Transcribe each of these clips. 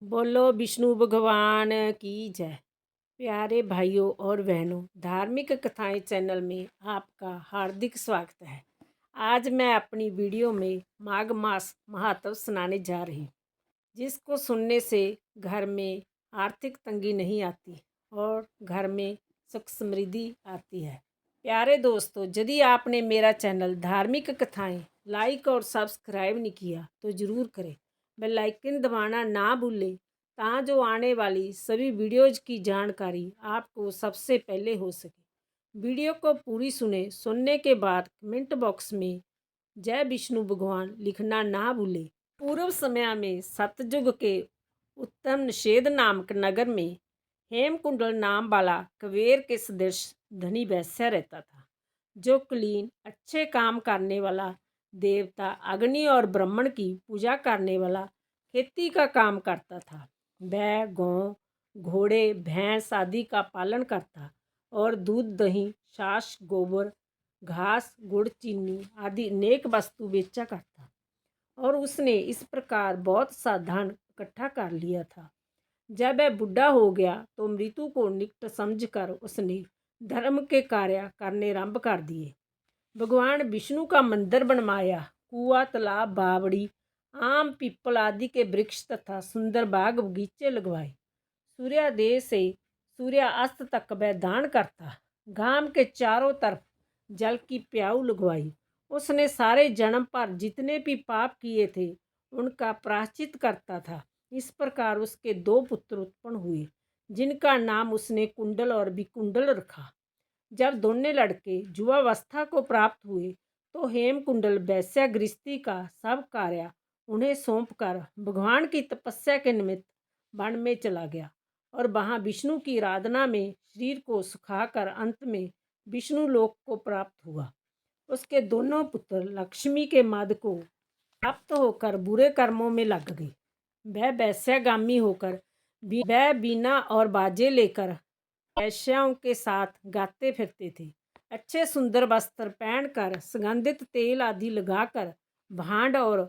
बोलो विष्णु भगवान की जय। प्यारे भाइयों और बहनों, धार्मिक कथाएं चैनल में आपका हार्दिक स्वागत है। आज मैं अपनी वीडियो में माघ मास महात्म सुनाने जा रही हूँ, जिसको सुनने से घर में आर्थिक तंगी नहीं आती और घर में सुख समृद्धि आती है। प्यारे दोस्तों, यदि आपने मेरा चैनल धार्मिक कथाएं लाइक और सब्सक्राइब नहीं किया तो ज़रूर करें। बेल आइकन दबाना ना भूलें जो आने वाली सभी वीडियोज़ की जानकारी आपको सबसे पहले हो सके। वीडियो को पूरी सुनने के बाद कमेंट बॉक्स में जय विष्णु भगवान लिखना ना भूलें। पूर्व समय में सतयुग के उत्तम निषेध नामक नगर में हेमकुंडल नाम वाला कुबेर के सदृश धनी वैश्य रहता था, जो कुलीन अच्छे काम करने वाला, देवता अग्नि और ब्राह्मण की पूजा करने वाला, खेती का काम करता था। वह गांव, घोड़े, भैंस आदि का पालन करता और दूध, दही, छाछ, गोबर, घास, गुड़, चीनी आदि अनेक वस्तु बेचा करता। और उसने इस प्रकार बहुत सा धन इकट्ठा कर लिया था। जब वह बूढ़ा हो गया तो मृत्यु को निकट समझकर उसने धर्म के कार्य करने आरंभ कर दिए। भगवान विष्णु का मंदिर बनवाया, कुआं, तालाब, बावड़ी, आम, पीपल आदि के वृक्ष तथा सुंदर बाग बगीचे लगवाए। सूर्योदय से सूर्यास्त तक वह दान करता। गांव के चारों तरफ जल की प्याऊ लगवाई। उसने सारे जन्म पर जितने भी पाप किए थे उनका प्रायश्चित करता था। इस प्रकार उसके दो पुत्र उत्पन्न हुए, जिनका नाम उसने कुंडल और विकुंडल रखा। जब दोनों लड़के युवावस्था को प्राप्त हुए तो हेमकुंडल वैश्य गृहस्थी का सब कार्य उन्हें सौंपकर भगवान की तपस्या के निमित्त वन में चला गया और वहां विष्णु की आराधना में शरीर को सुखाकर अंत में विष्णु लोक को प्राप्त हुआ। उसके दोनों पुत्र लक्ष्मी के मद को प्राप्त होकर बुरे कर्मों में लग गए। वह वैश्यगामी होकर वह बीना और बाजे लेकर वैश्याओं के साथ गाते फिरते थे। अच्छे सुंदर वस्त्र पहनकर, सुगंधित तेल आदि लगाकर, भांड और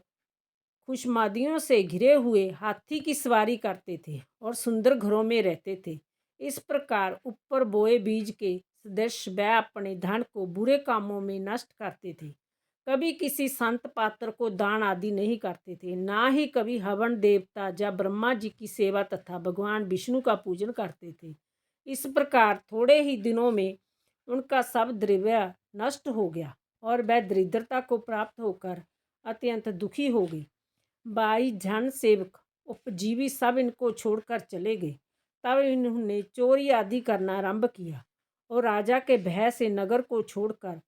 खुशमादियों से घिरे हुए हाथी की सवारी करते थे और सुंदर घरों में रहते थे। इस प्रकार ऊपर बोए बीज के सदृश वह अपने धन को बुरे कामों में नष्ट करते थे। कभी किसी संत पात्र को दान आदि नहीं करते थे, ना ही कभी हवन, देवता या ब्रह्मा जी की सेवा तथा भगवान विष्णु का पूजन करते थे। इस प्रकार थोड़े ही दिनों में उनका सब द्रव्य नष्ट हो गया और वह दरिद्रता को प्राप्त होकर अत्यंत दुखी हो गई। भाई, जन, सेवक, उपजीवी सब इनको छोड़कर चले गए। तब इन्होंने चोरी आदि करना आरंभ किया और राजा के भय से नगर को छोड़कर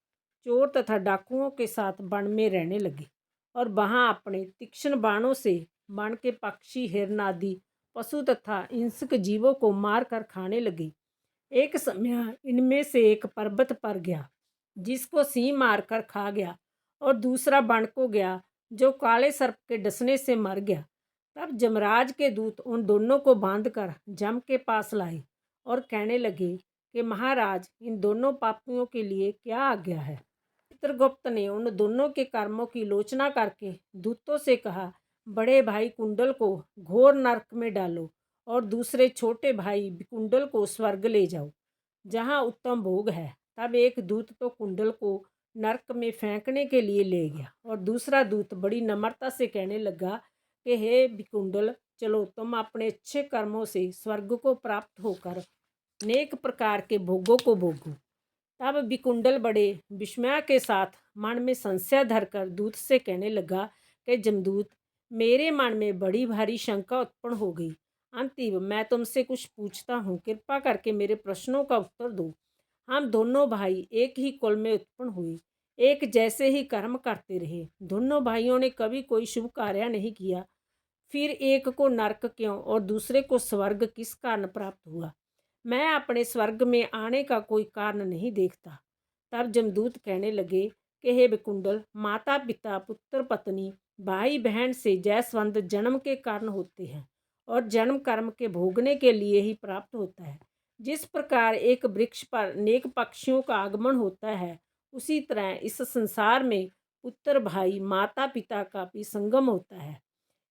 चोर तथा डाकुओं के साथ वन में रहने लगे और वहां अपने तीक्ष्ण बाणों से वन के पक्षी, हिरण आदि पशु तथा हिंसक जीवों को मार कर खाने लगे। एक समय इनमें से एक पर्वत पर गया, जिसको सिंह मारकर खा गया, और दूसरा वन को गया, जो काले सर्प के डसने से मर गया। तब जमराज के दूत उन दोनों को बांधकर जम के पास लाए और कहने लगे कि महाराज, इन दोनों पापियों के लिए क्या आज्ञा है। चित्रगुप्त ने उन दोनों के कर्मों की लोचना करके दूतों से कहा, बड़े भाई कुंडल को घोर नरक में डालो और दूसरे छोटे भाई विकुंडल को स्वर्ग ले जाओ, जहाँ उत्तम भोग है। तब एक दूत तो कुंडल को नरक में फेंकने के लिए ले गया और दूसरा दूत बड़ी नम्रता से कहने लगा कि हे विकुंडल, चलो, तुम अपने अच्छे कर्मों से स्वर्ग को प्राप्त होकर अनेक प्रकार के भोगों को भोगो। तब विकुंडल बड़े विस्मय के साथ मन में संशय धरकर दूत से कहने लगा कि जमदूत, मेरे मन में बड़ी भारी शंका उत्पन्न हो गई। अंतिम मैं तुमसे कुछ पूछता हूँ, कृपा करके मेरे प्रश्नों का उत्तर दो। हम दोनों भाई एक ही कुल में उत्पन्न हुए, एक जैसे ही कर्म करते रहे। दोनों भाइयों ने कभी कोई शुभ कार्य नहीं किया, फिर एक को नरक क्यों और दूसरे को स्वर्ग किस कारण प्राप्त हुआ? मैं अपने स्वर्ग में आने का कोई कारण नहीं देखता। तब जमदूत कहने लगे कि हे विकुंडल, माता पिता, पुत्र पत्नी, भाई बहन से जयसवंत जन्म के कारण होते हैं और जन्म कर्म के भोगने के लिए ही प्राप्त होता है। जिस प्रकार एक वृक्ष पर अनेक पक्षियों का आगमन होता है, उसी तरह इस संसार में पुत्र, भाई, माता पिता का भी संगम होता है।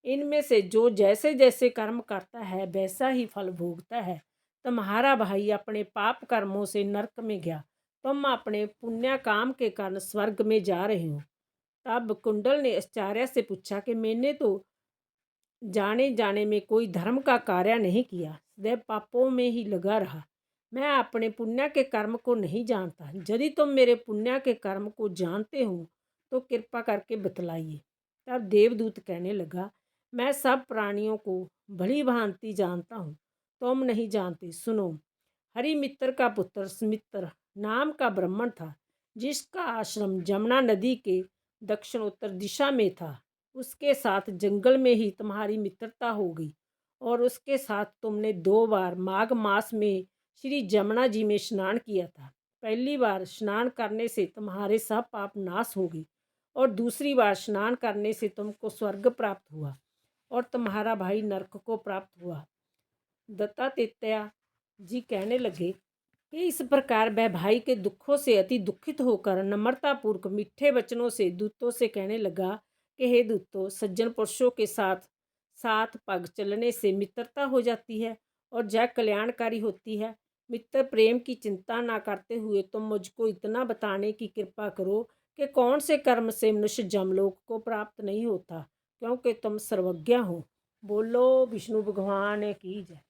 इनमें से जो जैसे जैसे कर्म करता है वैसा ही फल भोगता है। तुम्हारा भाई अपने पाप कर्मों से नरक में गया, तुम अपने पुण्य काम के कारण स्वर्ग में जा रहे हो। तब कुंडल ने आचार्य से पूछा कि मैंने तो जाने जाने में कोई धर्म का कार्य नहीं किया, सदैव पापों में ही लगा रहा। मैं अपने पुण्य के कर्म को नहीं जानता। यदि तुम मेरे पुण्य के कर्म को जानते हो तो कृपा करके बतलाइए। तब देवदूत कहने लगा, मैं सब प्राणियों को भली भांति जानता हूँ, तुम नहीं जानते। सुनो, हरिमित्र का पुत्र सुमित्र नाम का ब्राह्मण था, जिसका आश्रम जमुना नदी के दक्षिणोत्तर दिशा में था। उसके साथ जंगल में ही तुम्हारी मित्रता हो गई और उसके साथ तुमने 2 बार माघ मास में श्री जमुना जी में स्नान किया था। पहली बार स्नान करने से तुम्हारे सब पाप नाश हो गए और दूसरी बार स्नान करने से तुमको स्वर्ग प्राप्त हुआ और तुम्हारा भाई नरक को प्राप्त हुआ। दत्तात्रेय जी कहने लगे कि इस प्रकार वह भाई के दुखों से अति दुखित होकर नम्रतापूर्वक मीठे वचनों से दूतों से कहने लगा कि हे दूतों, सज्जन पुरुषों के साथ साथ पग चलने से मित्रता हो जाती है और जय कल्याणकारी होती है। मित्र प्रेम की चिंता ना करते हुए तुम मुझको इतना बताने की कृपा करो कि कौन से कर्म से मनुष्य जमलोक को प्राप्त नहीं होता, क्योंकि तुम सर्वज्ञ हो। बोलो विष्णु भगवान की जय।